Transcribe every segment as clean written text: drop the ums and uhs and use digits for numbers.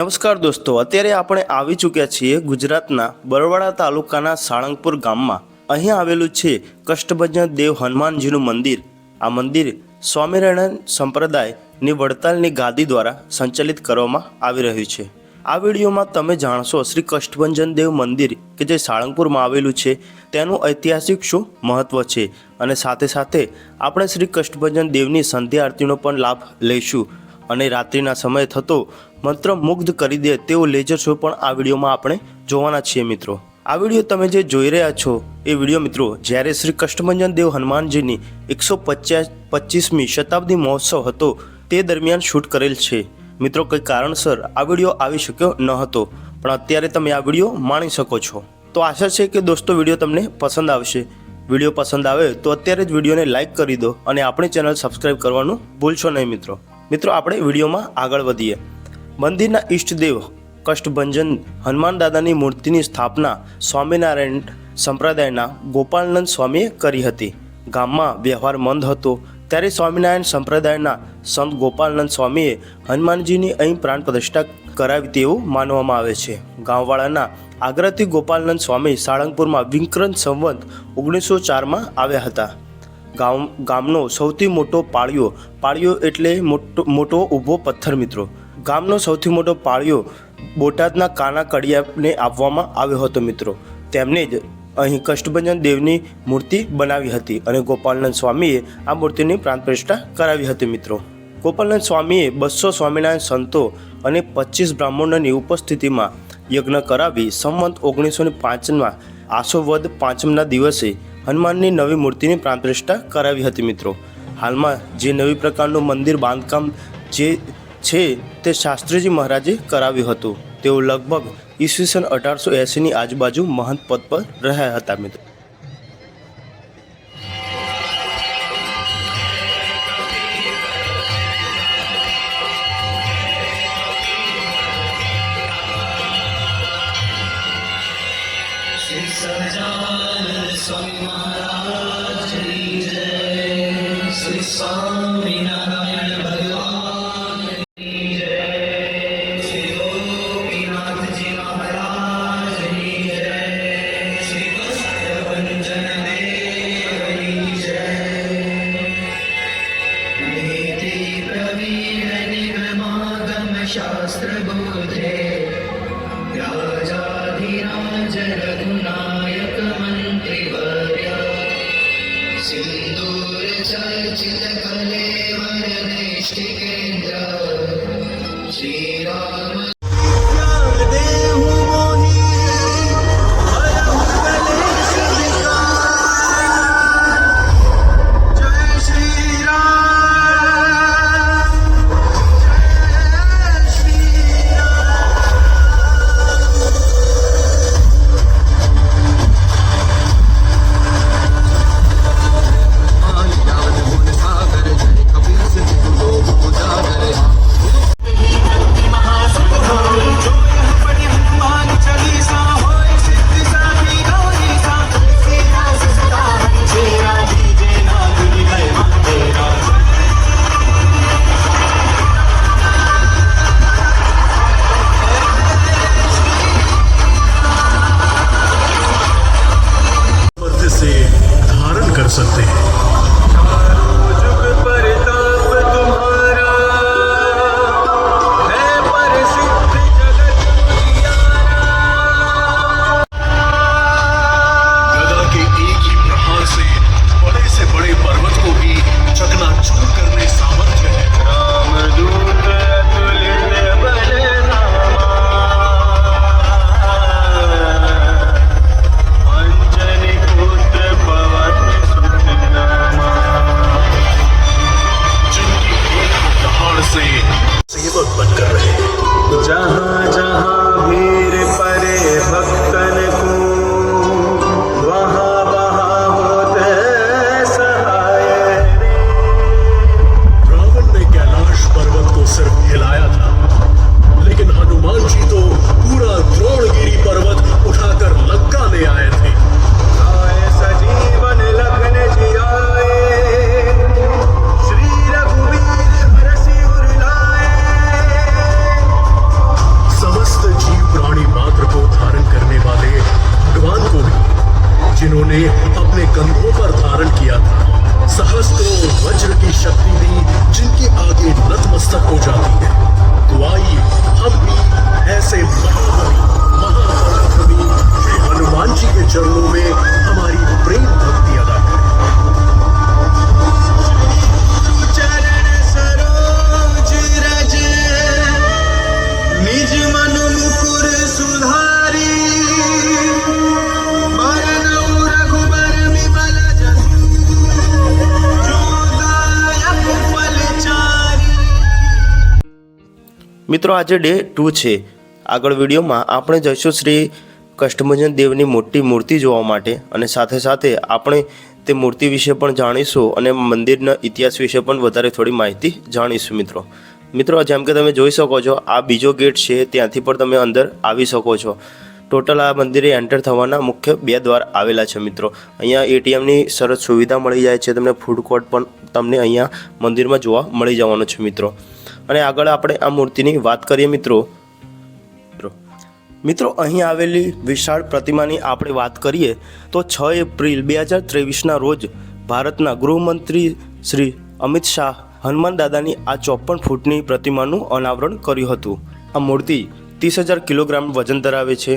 નમસ્કાર દોસ્તો, અત્યારે આપણે આવી ચૂક્યા છીએ ગુજરાતના બરવાડા તાલુકાના સાળંગપુર ગામમાં. અહીં આવેલું છે કષ્ટભંજન દેવ હનુમાનજીનું મંદિર. આ મંદિર સ્વામિનારાયણ સંપ્રદાયની વડતાલની ગાદી દ્વારા સંચાલિત કરવામાં આવી રહ્યું છે. આ વિડીયોમાં તમે જાણશો શ્રી કષ્ટભંજન દેવ મંદિર કે જે સાળંગપુરમાં આવેલું છે તેનું ઐતિહાસિક શું મહત્વ છે, અને સાથે સાથે આપણે શ્રી કષ્ટભંજન દેવની સંધ્યા આરતીનો પણ લાભ લઈશું. અને રાત્રિના સમયે થતો મંત્ર મુગ્ધ કરી દે તેવો લેઝર શો પણ આ વિડીયોમાં આપણે જોવાના છીએ. મિત્રો, આ વિડીયો તમે જે જોઈ રહ્યા છો એ વિડીયો મિત્રો જ્યારે શ્રી કષ્ટભંજન દેવ હનુમાનજીની 125મી શતાબ્દી મહોત્સવ હતો તે દરમિયાન શૂટ કરેલ છે. મિત્રો, કંઈ કારણસર આ વિડીયો આવી શક્યો ન હતો, પણ અત્યારે તમે આ વિડીયો માણી શકો છો. તો આશા છે કે દોસ્તો વિડીયો તમને પસંદ આવશે. વિડીયો પસંદ આવે તો અત્યારે જ વિડીયોને લાઇક કરી દો અને આપણી ચેનલ સબસ્ક્રાઈબ કરવાનું ભૂલશો નહીં. મિત્રો આપણે વિડીયોમાં આગળ વધીએ. મંદિરના ઈષ્ટદેવ કષ્ટભંજન હનુમાન દાદાની મૂર્તિની સ્થાપના સ્વામિનારાયણ સંપ્રદાયના ગોપાલનંદ સ્વામીએ કરી હતી. ગામમાં વ્યવહાર મંદ હતો ત્યારે સ્વામિનારાયણ સંપ્રદાયના સંત ગોપાલનંદ સ્વામીએ હનુમાનજીની અહીં પ્રાણ પ્રતિષ્ઠા કરાવી તેવું માનવામાં આવે છે. ગામવાળાના આગ્રહથી ગોપાલનંદ સ્વામી સાળંગપુરમાં વિક્રમ સંવત 1904માં આવ્યા હતા. ગામનો સૌથી મોટો પાળિયો એટલે મોટો ઊભો પથ્થર. મિત્રો, ગામનો સૌથી મોટો પાળિયો બોટાદના કાના કડિયાને આપવામાં આવ્યો હતો. મિત્રો, તેમને જ અહીં કષ્ટભંજન દેવની મૂર્તિ બનાવી હતી અને ગોપાલનંદ સ્વામીએ આ મૂર્તિની પ્રાણ પ્રતિષ્ઠા કરાવી હતી. મિત્રો, ગોપાલનંદ સ્વામીએ 200 સ્વામિનારાયણ સંતો અને 25 બ્રાહ્મણોની ઉપસ્થિતિમાં યજ્ઞ કરાવી સંવત 1905માં આસો વદ 5મના દિવસે હનુમાનની નવી મૂર્તિની પ્રાણ પ્રતિષ્ઠા કરાવી હતી. મિત્રો, હાલમાં જે નવી પ્રકારનું મંદિર બાંધકામ જે છે તે શાસ્ત્રીજી મહારાજે કરાવ્યું હતું. તેઓ લગભગ ઈસવીસન 1880ની આજુબાજુ મહંત પદ પર રહ્યા હતા. મિત્રો, સ્વામિનારાયણ ભગવાન કી જય, શ્રી ગોપીનાથજી મહારાજની જય, શ્રી કષ્ટભંજન દેવની જય. નીતિ પ્રવીણ નિગમાગમ શાસ્ત્ર બોધે, રાજાધિરાજ રઘુનાયક મંત્રીવર્ય, સિંદૂર ચર્ચિત કલેવર નૈષ્ઠિકેન્દ્ર, શ્રી રામ सकते हैं. गदा के एक ही प्रहार से बड़े से बड़े पर्वत को भी चकनाचूर करने सामर्थ्य है. रामदूत अतुलित बलधामा, अंजनी पुत्र पवन से सेवक बनकर रहे. जहाँ जहाँ भीड़ पड़े भक्तन को, वहाँ वहाँ होते सहाय. रावण ने कैलाश पर्वत को सिर्फ हिलाया था, लेकिन हनुमान जी तो पूरा द्रोणगिरी पर्वत उठाकर लंका ले आए थे. सजीवन लखन जी आए, श्री रघुवीर हरषि उर लाए. निज मन मुकुर सुधारी बरनउँ रघुबर विमल जसु जो दायक फलचारी। મિત્રો આજે ડે 2 છે। આગળ વિડીયોમાં આપણે જઈશું શ્રી કષ્ટભંજન દેવની મોટી મૂર્તિ જોવા માટે અને સાથે સાથે આપણે તે મૂર્તિ વિશે પણ જાણીશું અને મંદિરના ઇતિહાસ વિશે પણ વધારે થોડી માહિતી જાણીશું। મિત્રો જેમ કે તમે જોઈ શકો છો આ બીજો ગેટ છે, ત્યાંથી પણ તમે અંદર આવી શકો છો। ટોટલ આ મંદિરે એન્ટર થવાના મુખ્ય 2 દ્વાર આવેલા છે। મિત્રો અહીંયા એટીએમની સરસ સુવિધા મળી જાય છે, તમને ફૂડ કોર્ટ પણ તમને અહીંયા મંદિરમાં જોવા મળી જવાનો છે। અને આગળ આપણે આ મૂર્તિની વાત કરીએ મિત્રો અહીં આવેલી વિશાળ પ્રતિમાની આપણે વાત કરીએ તો 6 એપ્રિલ 2023ના રોજ ભારતના ગૃહમંત્રી શ્રી અમિત શાહ હનુમાન દાદાની આ 54 ફૂટની પ્રતિમાનું અનાવરણ કર્યું હતું। આ મૂર્તિ 30,000 કિલોગ્રામ વજન ધરાવે છે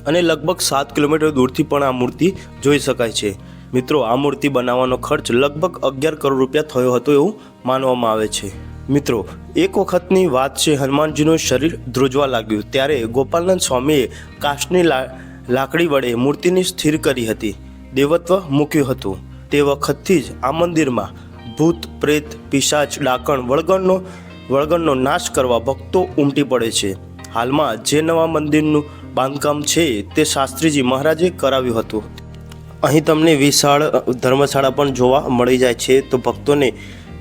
અને લગભગ 7 કિલોમીટર દૂરથી પણ આ મૂર્તિ જોઈ શકાય છે। મિત્રો આ મૂર્તિ બનાવવાનો ખર્ચ લગભગ 11 કરોડ રૂપિયા થયો હતો એવું માનવામાં આવે છે। મિત્રો એક વખતની વાત છે, હનુમાનજીનું શરીર ધ્રુજવા લાગ્યું ત્યારે ગોપાલનંદ સ્વામીએ કાષ્ઠની લાકડી વડે મૂર્તિને સ્થિર કરી હતી, દેવત્વ મૂક્યું હતું। તે વખતથી જ આ મંદિરમાં ભૂત પ્રેત પિશાચ ડાકણ વળગણનો નાશ કરવા ભક્તો ઉમટી પડે છે। હાલમાં જે નવા મંદિરનું બાંધકામ છે તે શાસ્ત્રીજી મહારાજે કરાવ્યું હતું। અહીં તમને વિશાળ ધર્મશાળા પણ જોવા મળી જાય છે, તો ભક્તોને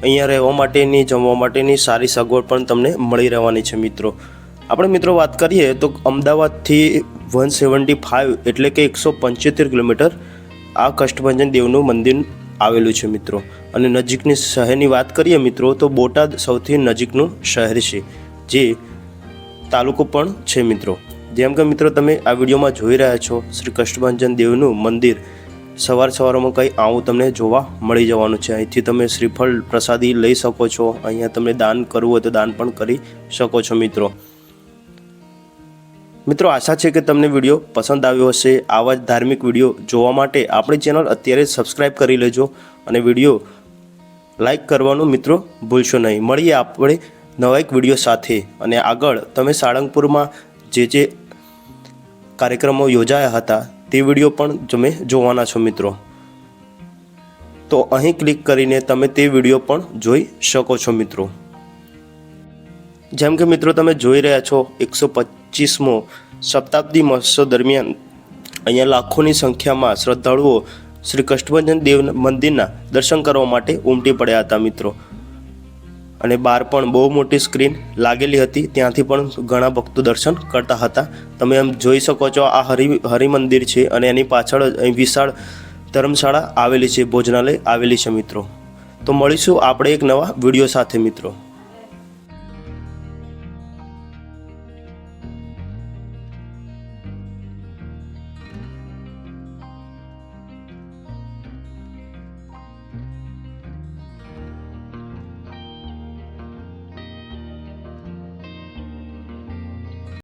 અહીંયા રહેવા માટેની જમવા માટેની સારી સગવડ પણ તમને મળી રહેવાની છે। મિત્રો વાત કરીએ તો અમદાવાદથી 175 એટલે કે 175 કિલોમીટર આ કષ્ટભંજન દેવનું મંદિર આવેલું છે। મિત્રો અને નજીકની શહેરની વાત કરીએ મિત્રો તો બોટાદ સૌથી નજીકનું શહેર છે, જે તાલુકો પણ છે। જેમ કે મિત્રો તમે આ વિડીયોમાં જોઈ રહ્યા છો શ્રી કષ્ટભંજન દેવનું મંદિર સવારમાં કંઈ આવું તમને જોવા મળી જવાનું છે। અહીંથી તમે શ્રીફળ પ્રસાદી લઈ શકો છો, અહીંયા તમને દાન કરવું હોય તો દાન પણ કરી શકો છો। મિત્રો આશા છે કે તમને વિડીયો પસંદ આવ્યો હશે। આવા જ ધાર્મિક વિડીયો જોવા માટે આપણી ચેનલ અત્યારે સબસ્ક્રાઈબ કરી લેજો અને વિડીયો લાઈક કરવાનું મિત્રો ભૂલશો નહીં। મળીએ આપણે નવા એક વિડીયો સાથે અને આગળ તમે સાળંગપુરમાં જે કાર્યક્રમો યોજાયા હતા તે વિડીયો પણ તમે જોવાના છો। તો અહીં ક્લિક કરીને તમે તે વિડીયો પણ જોઈ શકો છો। જેમ કે મિત્રો તમે જોઈ રહ્યા છો 125મો શતાબ્દી મહોત્સવ દરમિયાન અહીંયા લાખોની સંખ્યામાં શ્રદ્ધાળુઓ શ્રી કષ્ટભંજન દેવ મંદિરના દર્શન કરવા માટે ઉમટી પડ્યા હતા। અને બહાર પણ બહુ મોટી સ્ક્રીન લાગેલી હતી, ત્યાંથી પણ ઘણા ભક્તો દર્શન કરતા હતા। તમે એમ જોઈ શકો છો આ હરિમંદિર છે અને એની પાછળ અહીં વિશાળ ધર્મશાળા આવેલી છે, ભોજનાલય આવેલી છે। તો મળીશું આપણે એક નવા વિડીયો સાથે।